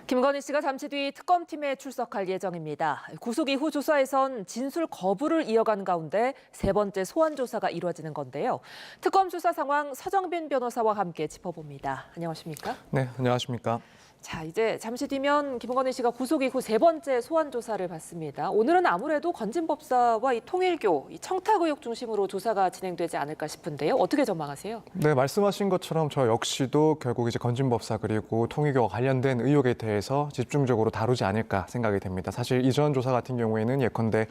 김건희 씨가 잠시 뒤 특검팀에 출석할 예정입니다. 구속 이후 조사에선 진술 거부를 이어간 가운데 세 번째 소환 조사가 이루어지는 건데요. 특검 수사 상황 서정빈 변호사와 함께 짚어봅니다. 안녕하십니까? 네, 안녕하십니까? 자, 이제 잠시 뒤면 김건희 씨가 구속 이후 세 번째 소환 조사를 받습니다. 오늘은 아무래도 건진법사와 이 통일교, 이 청탁 의혹 중심으로 조사가 진행되지 않을까 싶은데요. 어떻게 전망하세요? 네, 말씀하신 것처럼 저 역시도 결국 이제 건진법사 그리고 통일교와 관련된 의혹에 대해서 집중적으로 다루지 않을까 생각이 됩니다. 사실 이전 조사 같은 경우에는 예컨대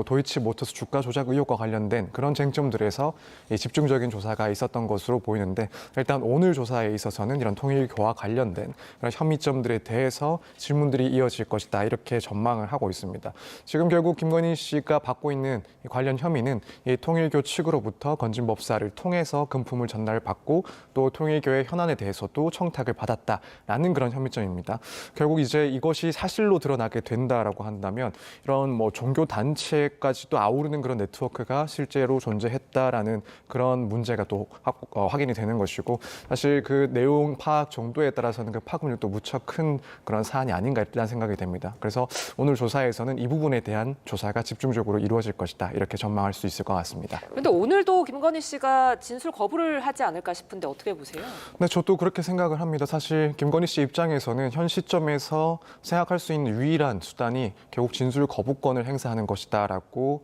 도이치모터스 주가 조작 의혹과 관련된 그런 쟁점들에서 집중적인 조사가 있었던 것으로 보이는데 일단 오늘 조사에 있어서는 이런 통일교와 관련된 그런 혐의점들에 대해서 질문들이 이어질 것이다 이렇게 전망을 하고 있습니다. 지금 결국 김건희 씨가 받고 있는 관련 혐의는 이 통일교 측으로부터 건진법사를 통해서 금품을 전달받고 또 통일교의 현안에 대해서도 청탁을 받았다라는 그런 혐의점입니다. 결국 이제 이것이 사실로 드러나게 된다라고 한다면 이런 종교 단체까지도 아우르는 그런 네트워크가 실제로 존재했다라는 그런 문제가 또 확인이 되는 것이고 사실 그 내용 파악 정도에 따라서는 그 파급력도 무척 큰 그런 사안이 아닌가 이런 생각이 됩니다. 그래서 오늘 조사에서는 이 부분에 대한 조사가 집중적으로 이루어질 것이다 이렇게 전망할 수 있을 것 같습니다. 그런데 오늘도 김건희 씨가 진술 거부를 하지 않을까 싶은데 어떻게 보세요? 네, 저도 그렇게 생각을 합니다. 사실 김건희 씨 입장에서는 현 시점에서 생각할 수 있는 유일한 수단이 결국 진술 거부권을 행사하는 것이다라고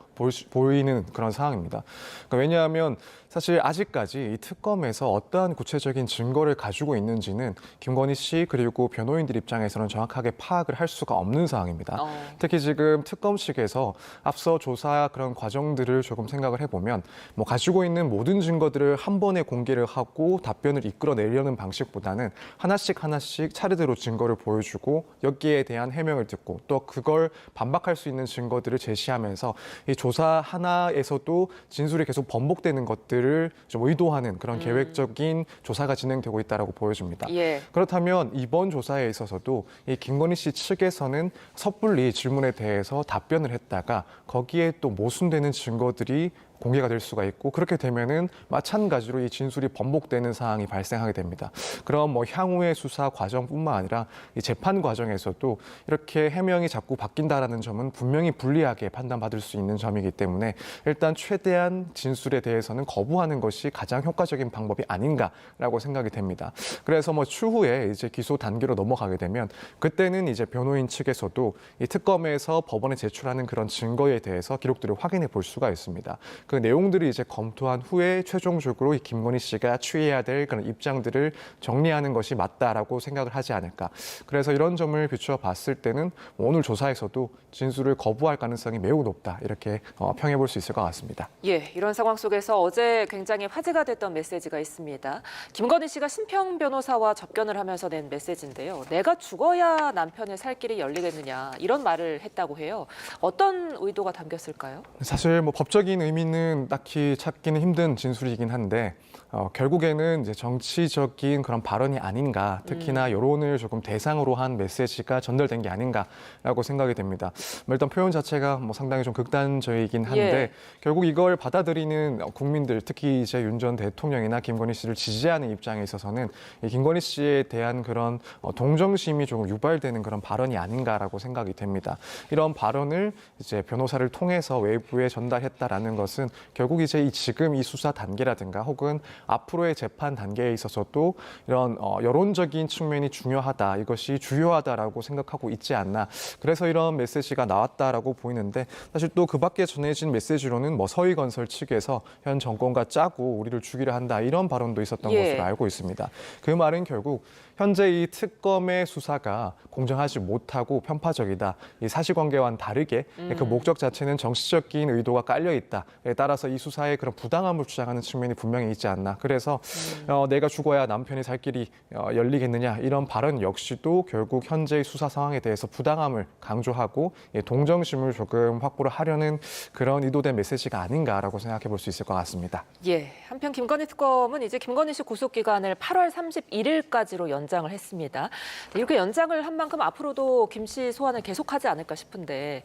보이는 그런 상황입니다. 그러니까 왜냐하면 사실 아직까지 이 특검에서 어떠한 구체적인 증거를 가지고 있는지는 김건희 씨 그리고 변호인들 입장에서는 정확하게 파악을 할 수가 없는 상황입니다. 특히 지금 특검 측에서 앞서 조사 그런 과정들을 조금 생각을 해보면 가지고 있는 모든 증거들을 한 번에 공개를 하고 답변을 이끌어내려는 방식보다는 하나씩 차례대로 증거를 보여주고 여기에 대한 해명을 듣고 또 그걸 반박할 수 있는 증거들을 제시하면서 이 조사 하나에서도 진술이 계속 번복되는 것들을 좀 의도하는 그런 계획적인 조사가 진행되고 있다고 보여집니다. 예. 그렇다면 이번 조사에 있어서도 이 김건희 씨 측에서는 섣불리 질문에 대해서 답변을 했다가 거기에 또 모순되는 증거들이 공개가 될 수가 있고 그렇게 되면은 마찬가지로 이 진술이 번복되는 상황이 발생하게 됩니다. 그럼 향후의 수사 과정뿐만 아니라 이 재판 과정에서도 이렇게 해명이 자꾸 바뀐다라는 점은 분명히 불리하게 판단받을 수 있는 점이기 때문에 일단 최대한 진술에 대해서는 거부하는 것이 가장 효과적인 방법이 아닌가라고 생각이 됩니다. 그래서 추후에 이제 기소 단계로 넘어가게 되면 그때는 이제 변호인 측에서도 이 특검에서 법원에 제출하는 그런 증거에 대해서 기록들을 확인해 볼 수가 있습니다. 그 내용들을 이제 검토한 후에 최종적으로 이 김건희 씨가 취해야 될 그런 입장들을 정리하는 것이 맞다라고 생각을 하지 않을까. 그래서 이런 점을 비추어 봤을 때는 오늘 조사에서도 진술을 거부할 가능성이 매우 높다. 이렇게 평해 볼 수 있을 것 같습니다. 예, 이런 상황 속에서 어제 굉장히 화제가 됐던 메시지가 있습니다. 김건희 씨가 심평 변호사와 접견을 하면서 낸 메시지인데요. 내가 죽어야 남편의 살 길이 열리겠느냐 이런 말을 했다고 해요. 어떤 의도가 담겼을까요? 사실 법적인 의미는 딱히 찾기는 힘든 진술이긴 한데 결국에는 이제 정치적인 그런 발언이 아닌가, 특히나 여론을 조금 대상으로 한 메시지가 전달된 게 아닌가라고 생각이 됩니다. 일단 표현 자체가 상당히 좀 극단적이긴 한데 예. 결국 이걸 받아들이는 국민들, 특히 이제 윤 전 대통령이나 김건희 씨를 지지하는 입장에 있어서는 이 김건희 씨에 대한 그런 동정심이 조금 유발되는 그런 발언이 아닌가라고 생각이 됩니다. 이런 발언을 이제 변호사를 통해서 외부에 전달했다라는 것은 결국 이제 지금 이 수사 단계라든가 혹은 앞으로의 재판 단계에 있어서도 이런 여론적인 측면이 중요하다, 이것이 주요하다라고 생각하고 있지 않나. 그래서 이런 메시지가 나왔다라고 보이는데 사실 또 그 밖에 전해진 메시지로는 서희건설 측에서 현 정권과 짜고 우리를 죽이려 한다 이런 발언도 있었던 예. 것으로 알고 있습니다. 그 말은 결국 현재 이 특검의 수사가 공정하지 못하고 편파적이다. 이 사실관계와는 다르게 그 목적 자체는 정치적인 의도가 깔려 있다에 따라서 이 수사에 그런 부당함을 주장하는 측면이 분명히 있지 않나. 그래서 내가 죽어야 남편이 살 길이 열리겠느냐 이런 발언 역시도 결국 현재의 수사 상황에 대해서 부당함을 강조하고 동정심을 조금 확보를 하려는 그런 의도된 메시지가 아닌가라고 생각해 볼 수 있을 것 같습니다. 예, 한편 김건희 특검은 이제 김건희 씨 구속 기간을 8월 31일까지로 연장을 했습니다. 이렇게 연장을 한 만큼 앞으로도 김 씨 소환을 계속하지 않을까 싶은데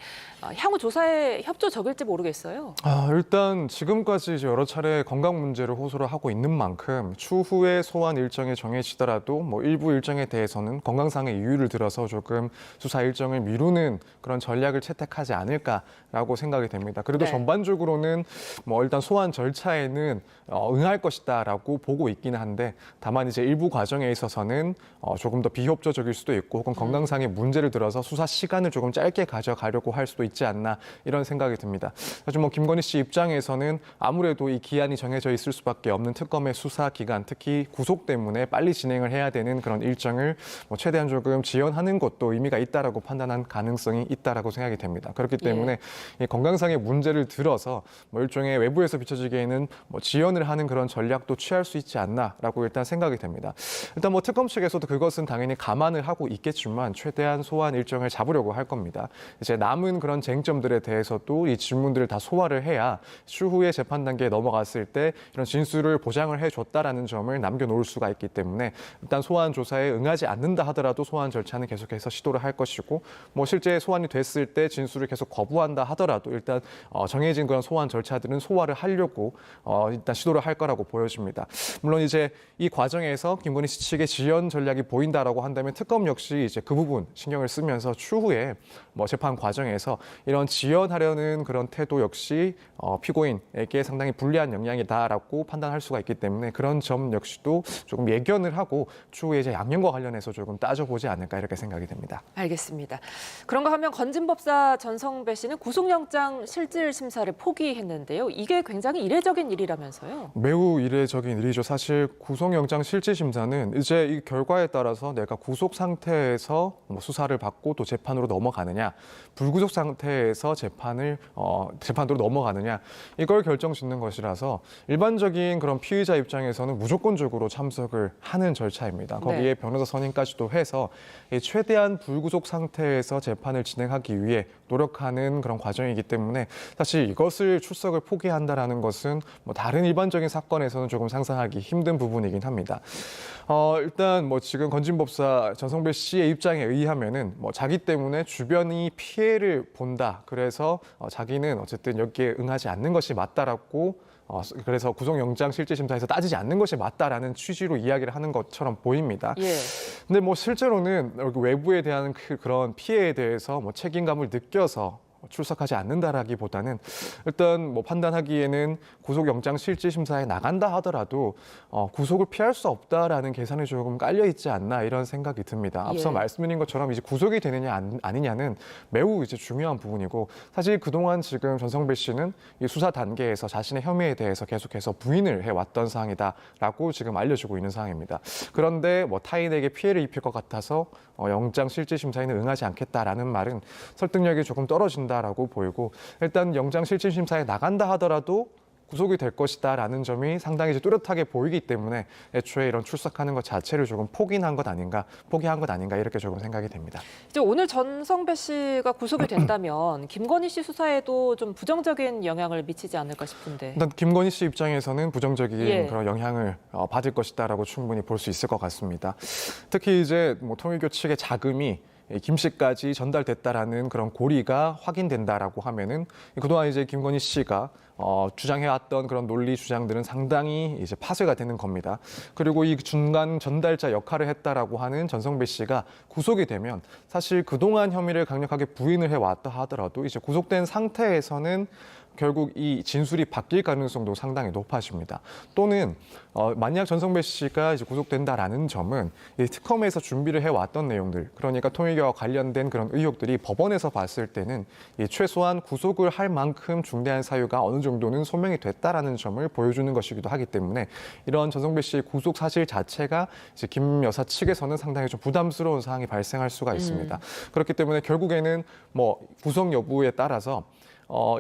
향후 조사에 협조적일지 모르겠어요. 일단 지금까지 이제 여러 차례 건강 문제를 호소를 하고 있는 만큼 추후에 소환 일정이 정해지더라도 뭐 일부 일정에 대해서는 건강상의 이유를 들어서 조금 수사 일정을 미루는 그런 전략을 채택하지 않을까라고 생각이 됩니다. 그래도 네. 전반적으로는 뭐 일단 소환 절차에는 응할 것이다라고 보고 있기는 한데 다만 이제 일부 과정에 있어서는 조금 더 비협조적일 수도 있고 혹은 건강상의 문제를 들어서 수사 시간을 조금 짧게 가져가려고 할 수도 있지 않나 이런 생각이 듭니다. 사실 뭐 김건희 씨 입장에서는 아무래도 이 기한이 정해져 있을 수밖에 없는 특검의 수사 기간, 특히 구속 때문에 빨리 진행을 해야 되는 그런 일정을 뭐 최대한 조금 지연하는 것도 의미가 있다라고 판단한 가능성이 있다라고 생각이 됩니다. 그렇기 때문에 이 건강상의 문제를 들어서 뭐 일종의 외부에서 비춰지기에는 뭐 지연을 하는 그런 전략도 취할 수 있지 않나라고 일단 생각이 됩니다. 일단 뭐 특검 측에서도 그것은 당연히 감안을 하고 있겠지만 최대한 소환 일정을 잡으려고 할 겁니다. 이제 남은 그런 쟁점들에 대해서도 이 질문들을 다 소화를 해야 추후에 재판 단계에 넘어갔을 때 이런 진술을 보장을 해줬다라는 점을 남겨놓을 수가 있기 때문에 일단 소환 조사에 응하지 않는다 하더라도 소환 절차는 계속해서 시도를 할 것이고 뭐 실제 소환이 됐을 때 진술을 계속 거부한다 하더라도 일단 정해진 그런 소환 절차들은 소화를 하려고 일단 시도를 할 거라고 보여집니다. 물론 이제 이 과정에서 김건희 씨 측의 지연 전략이 보인다라고 한다면 특검 역시 이제 그 부분 신경을 쓰면서 추후에 뭐 재판 과정에서 이런 지연하려는 그런 태도 역시 피고인에게 상당히 불리한 영향이다라고 판단할 수가 있기 때문에 그런 점 역시도 조금 예견을 하고 추후에 이제 양형과 관련해서 조금 따져보지 않을까 이렇게 생각이 됩니다. 알겠습니다. 그런가 하면 건진법사 전성배 씨는 구속영장 실질 심사를 포기했는데요. 이게 굉장히 이례적인 일이라면서요. 매우 이례적인 일이죠. 사실 구속영장 실질심사는 이제 이 결과에 따라서 내가 구속 상태에서 뭐 수사를 받고 또 재판으로 넘어가느냐, 불구속 상태에서 재판으로 넘어가느냐 이걸 결정짓는 것이라서 일반적인 그런 피의자 입장에서는 무조건적으로 참석을 하는 절차입니다. 거기에 네. 변호사 선임까지도 해서 최대한 불구속 상태에서 재판을 진행하기 위해 노력하는 그런 과정이기 때문에 사실 이것을 출석을 포기한다라는 것은 뭐 다른 일반적인 사건에서는 조금 상상하기 힘든 부분이긴 합니다. 일단 뭐 지금 건진법사 전성배 씨의 입장에 의하면은 뭐 자기 때문에 주변이 피해를 본다. 그래서 자기는 어쨌든 여기에 응하지 않는 것이 맞다라고 그래서 구속영장 실질심사에서 따지지 않는 것이 맞다라는 취지로 이야기를 하는 것처럼 보입니다. 예. 근데 뭐 실제로는 여기 외부에 대한 그런 피해에 대해서 뭐 책임감을 느껴서 출석하지 않는다라기보다는 일단 뭐 판단하기에는 구속영장 실질심사에 나간다 하더라도 구속을 피할 수 없다라는 계산이 조금 깔려 있지 않나 이런 생각이 듭니다. 앞서 예. 말씀드린 것처럼 이제 구속이 되느냐 아니냐는 매우 이제 중요한 부분이고 사실 그동안 지금 전성배 씨는 이 수사 단계에서 자신의 혐의에 대해서 계속해서 부인을 해왔던 사항이다라고 지금 알려지고 있는 상황입니다. 그런데 뭐 타인에게 피해를 입힐 것 같아서 영장 실질심사에는 응하지 않겠다라는 말은 설득력이 조금 떨어진다라고 보이고 일단 영장 실질심사에 나간다 하더라도 구속이 될 것이다라는 점이 상당히 이제 뚜렷하게 보이기 때문에 애초에 이런 출석하는 것 자체를 조금 포기한 것 아닌가 이렇게 조금 생각이 됩니다. 이제 오늘 전성배 씨가 구속이 된다면 김건희 씨 수사에도 좀 부정적인 영향을 미치지 않을까 싶은데. 일단 김건희 씨 입장에서는 부정적인 예. 그런 영향을 받을 것이다라고 충분히 볼 수 있을 것 같습니다. 특히 이제 뭐 통일교 측의 자금이 김 씨까지 전달됐다라는 그런 고리가 확인된다라고 하면은 그동안 이제 김건희 씨가 주장해왔던 그런 논리 주장들은 상당히 이제 파쇄가 되는 겁니다. 그리고 이 중간 전달자 역할을 했다라고 하는 전성배 씨가 구속이 되면 사실 그동안 혐의를 강력하게 부인을 해왔다 하더라도 이제 구속된 상태에서는 결국 이 진술이 바뀔 가능성도 상당히 높아집니다. 또는 만약 전성배 씨가 이제 구속된다라는 점은 이 특검에서 준비를 해왔던 내용들, 그러니까 통일교와 관련된 그런 의혹들이 법원에서 봤을 때는 이 최소한 구속을 할 만큼 중대한 사유가 어느 정도는 소명이 됐다라는 점을 보여주는 것이기도 하기 때문에 이런 전성배 씨의 구속 사실 자체가 이제 김 여사 측에서는 상당히 좀 부담스러운 사항이 발생할 수가 있습니다. 그렇기 때문에 결국에는 뭐 구속 여부에 따라서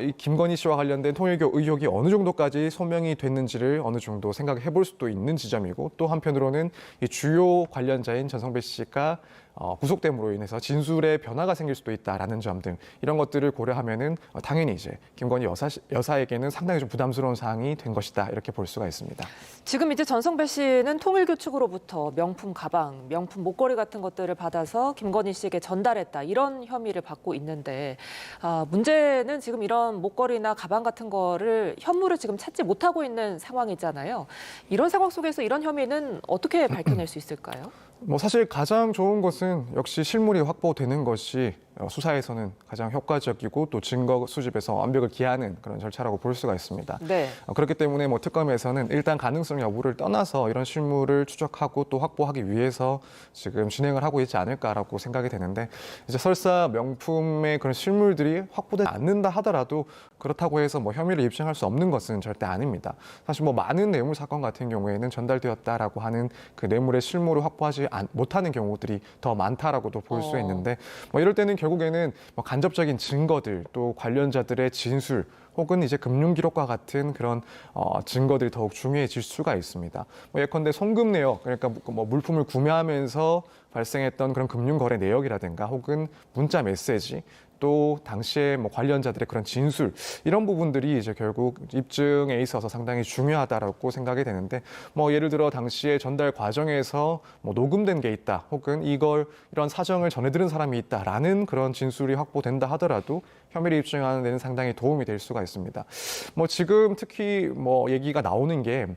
이 김건희 씨와 관련된 통일교 의혹이 어느 정도까지 소명이 됐는지를 어느 정도 생각해 볼 수도 있는 지점이고 또 한편으로는 이 주요 관련자인 전성배 씨가 구속됨으로 인해서 진술에 변화가 생길 수도 있다라는 점 등 이런 것들을 고려하면은 당연히 이제 김건희 여사에게는 상당히 좀 부담스러운 사항이 된 것이다 이렇게 볼 수가 있습니다. 지금 이제 전성배 씨는 통일교 측으로부터 명품 가방, 명품 목걸이 같은 것들을 받아서 김건희 씨에게 전달했다 이런 혐의를 받고 있는데 문제는 지금 이런 목걸이나 가방 같은 거를 현물을 지금 찾지 못하고 있는 상황이잖아요. 이런 상황 속에서 이런 혐의는 어떻게 밝혀낼 수 있을까요? 뭐 사실 가장 좋은 것은 역시 실물이 확보되는 것이 수사에서는 가장 효과적이고 또 증거 수집에서 완벽을 기하는 그런 절차라고 볼 수가 있습니다. 네. 그렇기 때문에 뭐 특검에서는 일단 가능성 여부를 떠나서 이런 실물을 추적하고 또 확보하기 위해서 지금 진행을 하고 있지 않을까라고 생각이 되는데 이제 설사 명품의 그런 실물들이 확보되지 않는다 하더라도 그렇다고 해서 뭐 혐의를 입증할 수 없는 것은 절대 아닙니다. 사실 뭐 많은 뇌물 사건 같은 경우에는 전달되었다라고 하는 그 뇌물의 실물을 확보하지 못하는 경우들이 더 많다라고도 볼 수 있는데 뭐 이럴 때는 결국에는 뭐 간접적인 증거들 또 관련자들의 진술 혹은 이제 금융 기록과 같은 그런 증거들이 더욱 중요해질 수가 있습니다. 뭐 예컨대 송금 내역 그러니까 뭐 물품을 구매하면서 발생했던 그런 금융 거래 내역이라든가 혹은 문자 메시지 또 당시에 뭐 관련자들의 그런 진술 이런 부분들이 이제 결국 입증에 있어서 상당히 중요하다라고 생각이 되는데 뭐 예를 들어 당시에 전달 과정에서 뭐 녹음된 게 있다 혹은 이런 사정을 전해 들은 사람이 있다라는 그런 진술이 확보된다 하더라도 혐의를 입증하는 데는 상당히 도움이 될 수가 있습니다. 뭐 지금 특히 뭐 얘기가 나오는 게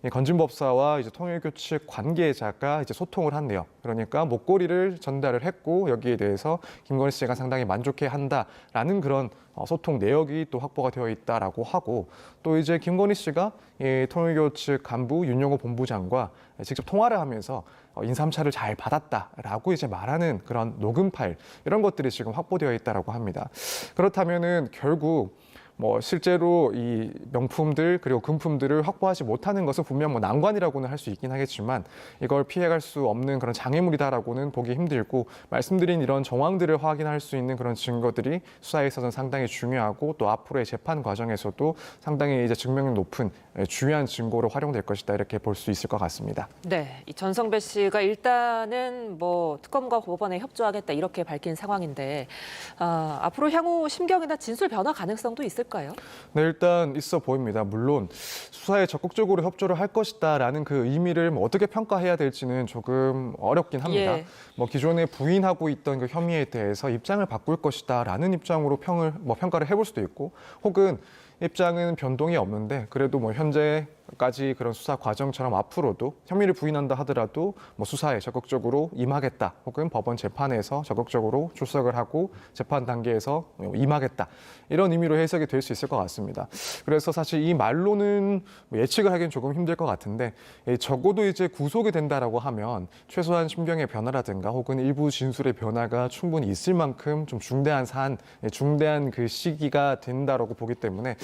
건진법사와 이제 통일교 측 관계자가 이제 소통을 한대요. 그러니까 목걸이를 전달을 했고 여기에 대해서 김건희 씨가 상당히 만족해한다라는 그런 소통 내역이 또 확보가 되어 있다라고 하고 또 이제 김건희 씨가 이 통일교 측 간부 윤영호 본부장과 직접 통화를 하면서 인삼차를 잘 받았다라고 이제 말하는 그런 녹음 파일 이런 것들이 지금 확보되어 있다라고 합니다. 그렇다면은 결국 뭐 실제로 이 명품들 그리고 금품들을 확보하지 못하는 것은 분명 뭐 난관이라고는 할 수 있긴 하겠지만 이걸 피해갈 수 없는 그런 장애물이다라고는 보기 힘들고 말씀드린 이런 정황들을 확인할 수 있는 그런 증거들이 수사에 있어서는 상당히 중요하고 또 앞으로의 재판 과정에서도 상당히 이제 증명력 높은 중요한 증거로 활용될 것이다 이렇게 볼 수 있을 것 같습니다. 네, 이 전성배 씨가 일단은 뭐 특검과 법원에 협조하겠다 이렇게 밝힌 상황인데 앞으로 향후 심경이나 진술 변화 가능성도 있을까요? 네, 일단 있어 보입니다. 물론 수사에 적극적으로 협조를 할 것이다라는 그 의미를 뭐 어떻게 평가해야 될지는 조금 어렵긴 합니다. 예. 뭐 기존에 부인하고 있던 그 혐의에 대해서 입장을 바꿀 것이다라는 입장으로 평가를 해볼 수도 있고, 혹은 입장은 변동이 없는데 그래도 뭐 현재까지 그런 수사 과정처럼 앞으로도 혐의를 부인한다 하더라도 뭐 수사에 적극적으로 임하겠다 혹은 법원 재판에서 적극적으로 출석을 하고 재판 단계에서 임하겠다 이런 의미로 해석이 될 수 있을 것 같습니다. 그래서 사실 이 말로는 예측을 하기는 조금 힘들 것 같은데 적어도 이제 구속이 된다라고 하면 최소한 심경의 변화라든가 혹은 일부 진술의 변화가 충분히 있을 만큼 좀 중대한 사안, 중대한 그 시기가 된다라고 보기 때문에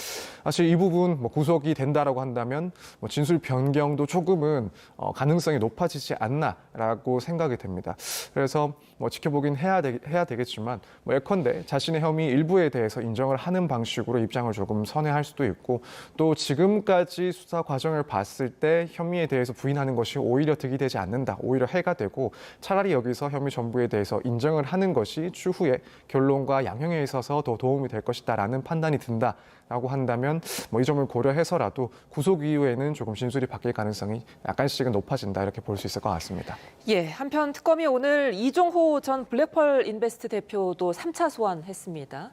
사실 이 부분 뭐 구속이 된다라고 한다면 뭐 진술 변경도 조금은 가능성이 높아지지 않나라고 생각이 됩니다. 그래서 뭐 지켜보긴 해야 되겠지만 뭐 예컨대 자신의 혐의 일부에 대해서 인정을 하는 방식으로 입장을 조금 선회할 수도 있고 또 지금까지 수사 과정을 봤을 때 혐의에 대해서 부인하는 것이 오히려 득이 되지 않는다, 오히려 해가 되고 차라리 여기서 혐의 전부에 대해서 인정을 하는 것이 추후에 결론과 양형에 있어서 더 도움이 될 것이다라는 판단이 든다라고 한다면 뭐 이 점을 고려해서라도 구속 이후에는 조금 진술이 바뀔 가능성이 약간씩은 높아진다 이렇게 볼 수 있을 것 같습니다. 예, 한편 특검이 오늘 이종호 전 블랙펄 인베스트 대표도 3차 소환했습니다.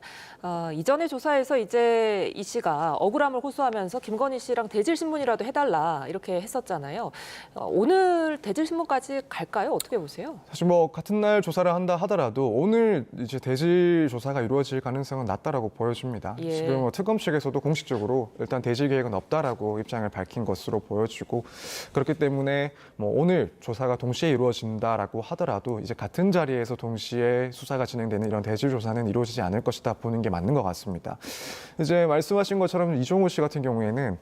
이전의 조사에서 이제 이 씨가 억울함을 호소하면서 김건희 씨랑 대질신문이라도 해달라 이렇게 했었잖아요. 오늘 대질신문까지 갈까요? 어떻게 보세요? 사실 뭐 같은 날 조사를 한다 하더라도 오늘 이제 대질 조사가 이루어질 가능성은 낮다라고 보여집니다. 예. 지금 뭐 특검 측에서도 공식적으로 일단 대질 계획은 없다라고 입장을 밝힌 것으로 보여지고 그렇기 때문에 뭐 오늘 조사가 동시에 이루어진다라고 하더라도 이제 같은 자리에서 동시에 수사가 진행되는 이런 대질 조사는 이루어지지 않을 것이다 보는 게 맞는 것 같습니다. 이제 말씀하신 것처럼 이종호 씨 같은 경우에는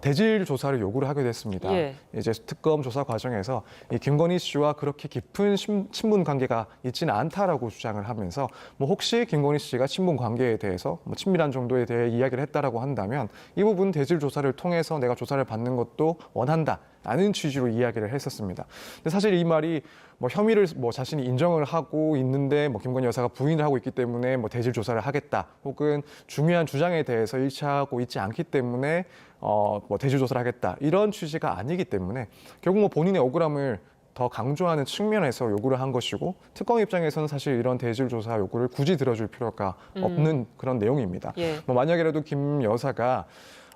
대질 조사를 요구를 하게 됐습니다. 예. 이제 특검 조사 과정에서 이 김건희 씨와 그렇게 깊은 친분 관계가 있지는 않다라고 주장을 하면서 뭐 혹시 김건희 씨가 친분 관계에 대해서 뭐 친밀한 정도에 대해 이야기를 했다라고 한다면 이 부분 대질 조사를 통해서 내가 조사를 받는 것도 원한다라는 취지로 이야기를 했었습니다. 근데 사실 이 말이 뭐 혐의를 뭐 자신이 인정을 하고 있는데 뭐 김건희 여사가 부인을 하고 있기 때문에 뭐 대질 조사를 하겠다, 혹은 중요한 주장에 대해서 일치하고 있지 않기 때문에 뭐 대질 조사를 하겠다, 이런 취지가 아니기 때문에 결국 뭐 본인의 억울함을 더 강조하는 측면에서 요구를 한 것이고, 특검 입장에서는 사실 이런 대질 조사 요구를 굳이 들어줄 필요가 없는 그런 내용입니다. 예. 뭐 만약이라도 김 여사가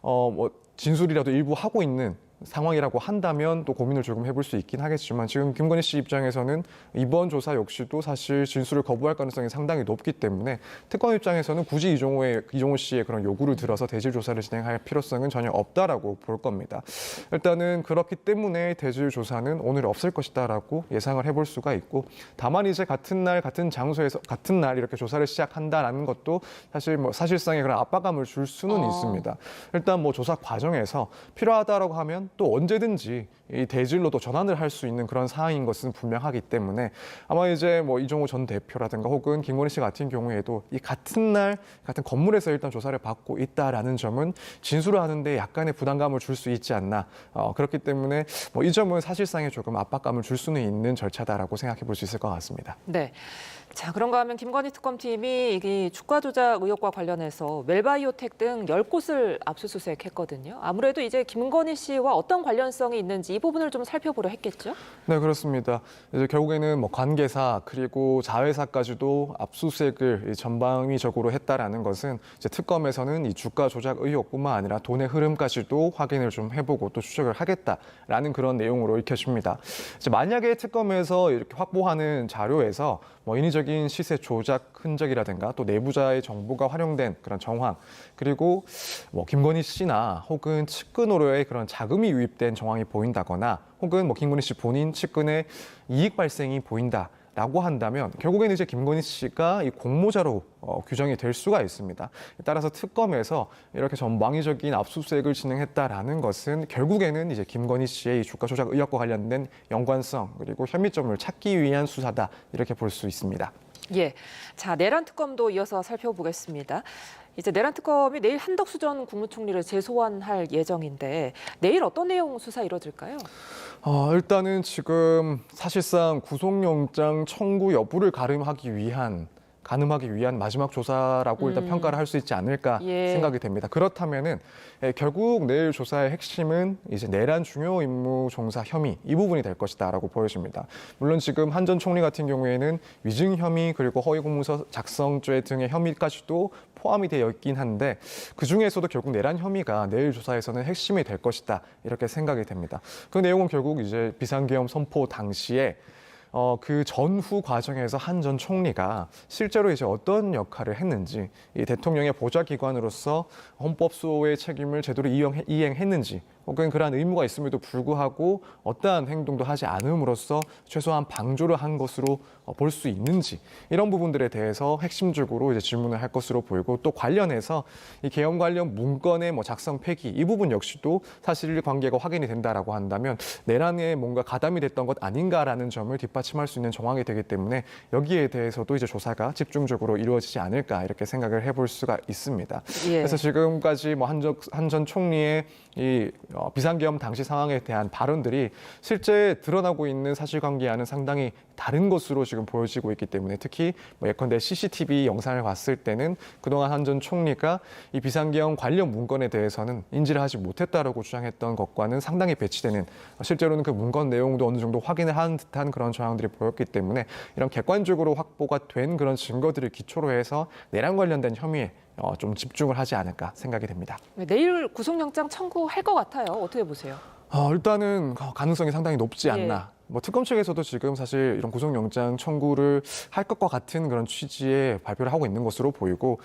뭐 진술이라도 일부 하고 있는 상황이라고 한다면 또 고민을 조금 해볼 수 있긴 하겠지만, 지금 김건희 씨 입장에서는 이번 조사 역시도 사실 진술을 거부할 가능성이 상당히 높기 때문에 특검 입장에서는 굳이 이종호 씨의 그런 요구를 들어서 대질 조사를 진행할 필요성은 전혀 없다라고 볼 겁니다. 일단은 그렇기 때문에 대질 조사는 오늘 없을 것이다라고 예상을 해볼 수가 있고, 다만 이제 같은 날 같은 장소에서 같은 날 이렇게 조사를 시작한다라는 것도 사실 뭐 사실상의 그런 압박감을 줄 수는 있습니다. 일단 뭐 조사 과정에서 필요하다라고 하면 또 언제든지 이 대질로도 전환을 할 수 있는 그런 사항인 것은 분명하기 때문에, 아마 이제 뭐 이종호 전 대표라든가 혹은 김건희 씨 같은 경우에도 이 같은 날 같은 건물에서 일단 조사를 받고 있다라는 점은 진술을 하는데 약간의 부담감을 줄 수 있지 않나. 그렇기 때문에 뭐 이 점은 사실상에 조금 압박감을 줄 수는 있는 절차다라고 생각해 볼 수 있을 것 같습니다. 네. 자, 그런가 하면 김건희 특검팀이 이 주가 조작 의혹과 관련해서 웰바이오텍 등 10곳을 압수수색했거든요. 아무래도 이제 김건희 씨와 어떤 관련성이 있는지 이 부분을 좀 살펴보려 했겠죠? 네, 그렇습니다. 이제 결국에는 뭐 관계사 그리고 자회사까지도 압수수색을 전방위적으로 했다라는 것은 이제 특검에서는 이 주가 조작 의혹뿐만 아니라 돈의 흐름까지도 확인을 좀 해보고 또 추적을 하겠다라는 그런 내용으로 읽혀집니다. 이제 만약에 특검에서 이렇게 확보하는 자료에서 뭐 인위적인 시세 조작 흔적이라든가 또 내부자의 정보가 활용된 그런 정황, 그리고 뭐 김건희 씨나 혹은 측근으로의 그런 자금이 유입된 정황이 보인다거나, 혹은 뭐 김건희 씨 본인 측근의 이익 발생이 보인다라고 한다면 결국에는 이제 김건희 씨가 이 공모자로 규정이 될 수가 있습니다. 따라서 특검에서 이렇게 전방위적인 압수수색을 진행했다라는 것은 결국에는 이제 김건희 씨의 이 주가 조작 의혹과 관련된 연관성 그리고 혐의점을 찾기 위한 수사다, 이렇게 볼 수 있습니다. 예. 자, 내란 특검도 이어서 살펴보겠습니다. 이제 내란 특검이 내일 한덕수 전 국무총리를 재소환할 예정인데 내일 어떤 내용 수사 이뤄질까요? 일단은 지금 사실상 구속영장 청구 여부를 가늠하기 위한 마지막 조사라고 일단 평가를 할 수 있지 않을까 예. 생각이 됩니다. 그렇다면은 결국 내일 조사의 핵심은 이제 내란 중요 임무 종사 혐의 이 부분이 될 것이다라고 보여집니다. 물론 지금 한 전 총리 같은 경우에는 위증 혐의 그리고 허위 공문서 작성죄 등의 혐의까지도 포함이 되어 있긴 한데, 그 중에서도 결국 내란 혐의가 내일 조사에서는 핵심이 될 것이다, 이렇게 생각이 됩니다. 그 내용은 결국 이제 비상계엄 선포 당시에 그 전후 과정에서 한 전 총리가 실제로 이제 어떤 역할을 했는지, 이 대통령의 보좌기관으로서 헌법소의 책임을 제대로 이행했는지, 혹은 그러한 의무가 있음에도 불구하고 어떠한 행동도 하지 않음으로써 최소한 방조를 한 것으로 볼 수 있는지, 이런 부분들에 대해서 핵심적으로 이제 질문을 할 것으로 보이고, 또 관련해서 이 계엄 관련 문건의 뭐 작성 폐기 이 부분 역시도 사실관계가 확인이 된다라고 한다면 내란에 뭔가 가담이 됐던 것 아닌가라는 점을 뒷받침할 수 있는 정황이 되기 때문에 여기에 대해서도 이제 조사가 집중적으로 이루어지지 않을까, 이렇게 생각을 해볼 수가 있습니다. 예. 그래서 지금까지 뭐 한 전 총리의 이 비상계엄 당시 상황에 대한 발언들이 실제 드러나고 있는 사실관계와는 상당히 다른 것으로 지금 보여지고 있기 때문에, 특히 뭐 예컨대 CCTV 영상을 봤을 때는 그동안 한 전 총리가 이 비상계엄 관련 문건에 대해서는 인지를 하지 못했다라고 주장했던 것과는 상당히 배치되는, 실제로는 그 문건 내용도 어느 정도 확인을 한 듯한 그런 정황들이 보였기 때문에, 이런 객관적으로 확보가 된 그런 증거들을 기초로 해서 내란 관련된 혐의에 좀 집중을 하지 않을까 생각이 됩니다. 내일 구속영장 청구할 것 같아요. 어떻게 보세요? 일단은 가능성이 상당히 높지 않나. 뭐 특검 측에서도 지금 사실 이런 구속영장 청구를 할 것과 같은 그런 취지의 발표를 하고 있는 것으로 보이고,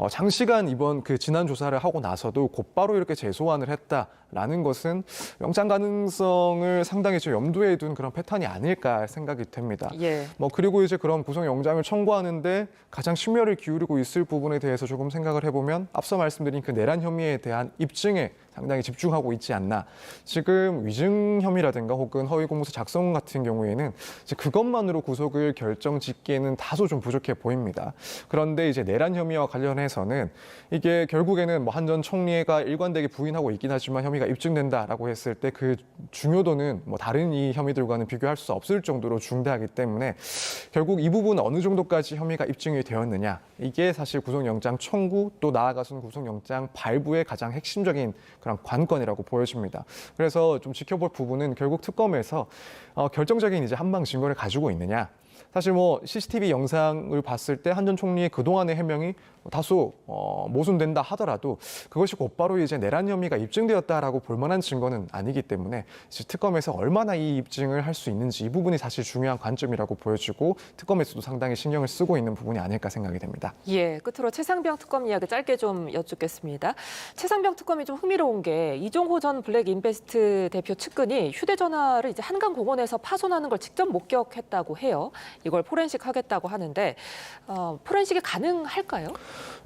장시간 이번 그 지난 조사를 하고 나서도 곧바로 이렇게 재소환을 했다라는 것은 영장 가능성을 상당히 좀 염두에 둔 그런 패턴이 아닐까 생각이 됩니다. 예. 뭐 그리고 이제 그런 구속영장을 청구하는데 가장 심혈을 기울이고 있을 부분에 대해서 조금 생각을 해보면, 앞서 말씀드린 그 내란 혐의에 대한 입증에 상당히 집중하고 있지 않나. 지금 위증 혐의라든가 혹은 허위 공문서 작성 같은 경우에는 이제 그것만으로 구속을 결정짓기에는 다소 좀 부족해 보입니다. 그런데 이제 내란 혐의와 관련해서는 이게 결국에는 뭐 한 전 총리가 일관되게 부인하고 있긴 하지만 혐의가 입증된다라고 했을 때 그 중요도는 뭐 다른 이 혐의들과는 비교할 수 없을 정도로 중대하기 때문에 결국 이 부분 어느 정도까지 혐의가 입증이 되었느냐, 이게 사실 구속영장 청구 또 나아가서는 구속영장 발부의 가장 핵심적인 그런 관건이라고 보여집니다. 그래서 좀 지켜볼 부분은 결국 특검에서 결정적인 이제 한방 증거를 가지고 있느냐. 사실 뭐 CCTV 영상을 봤을 때 한 전 총리의 그동안의 해명이 다소 모순된다 하더라도 그것이 곧바로 이제 내란 혐의가 입증되었다라고 볼 만한 증거는 아니기 때문에 이제 특검에서 얼마나 이 입증을 할 수 있는지 이 부분이 사실 중요한 관점이라고 보여지고 특검에서도 상당히 신경을 쓰고 있는 부분이 아닐까 생각이 됩니다. 예, 끝으로 최상병 특검 이야기 짧게 좀 여쭙겠습니다. 최상병 특검이 좀 흥미로운 게 이종호 전 블랙인베스트 대표 측근이 휴대전화를 이제 한강공원에서 파손하는 걸 직접 목격했다고 해요. 이걸 포렌식 하겠다고 하는데 포렌식이 가능할까요?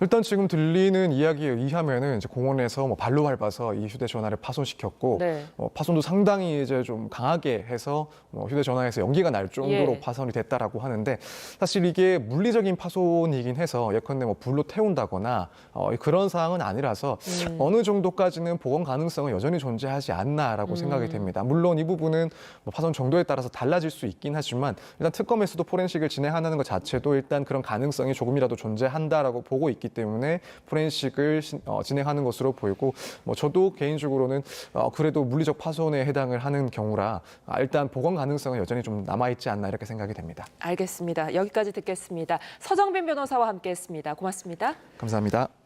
일단 지금 들리는 이야기에 의하면은 이제 공원에서 뭐 발로 밟아서 이 휴대전화를 파손시켰고 네. 파손도 상당히 이제 좀 강하게 해서 휴대전화에서 연기가 날 정도로 예. 파손이 됐다라고 하는데 사실 이게 물리적인 파손이긴 해서 예컨대 뭐 불로 태운다거나 그런 사항은 아니라서 어느 정도까지는 복원 가능성은 여전히 존재하지 않나라고 생각이 됩니다. 물론 이 부분은 뭐 파손 정도에 따라서 달라질 수 있긴 하지만 일단 특검에서도 포렌식을 진행하는 것 자체도 일단 그런 가능성이 조금이라도 존재한다라고 보고 있기 때문에 포렌식을 진행하는 것으로 보이고 저도 개인적으로는 그래도 물리적 파손에 해당을 하는 경우라 일단 복원 가능성은 여전히 좀 남아있지 않나 이렇게 생각이 됩니다. 알겠습니다. 여기까지 듣겠습니다. 서정빈 변호사와 함께했습니다. 고맙습니다. 감사합니다.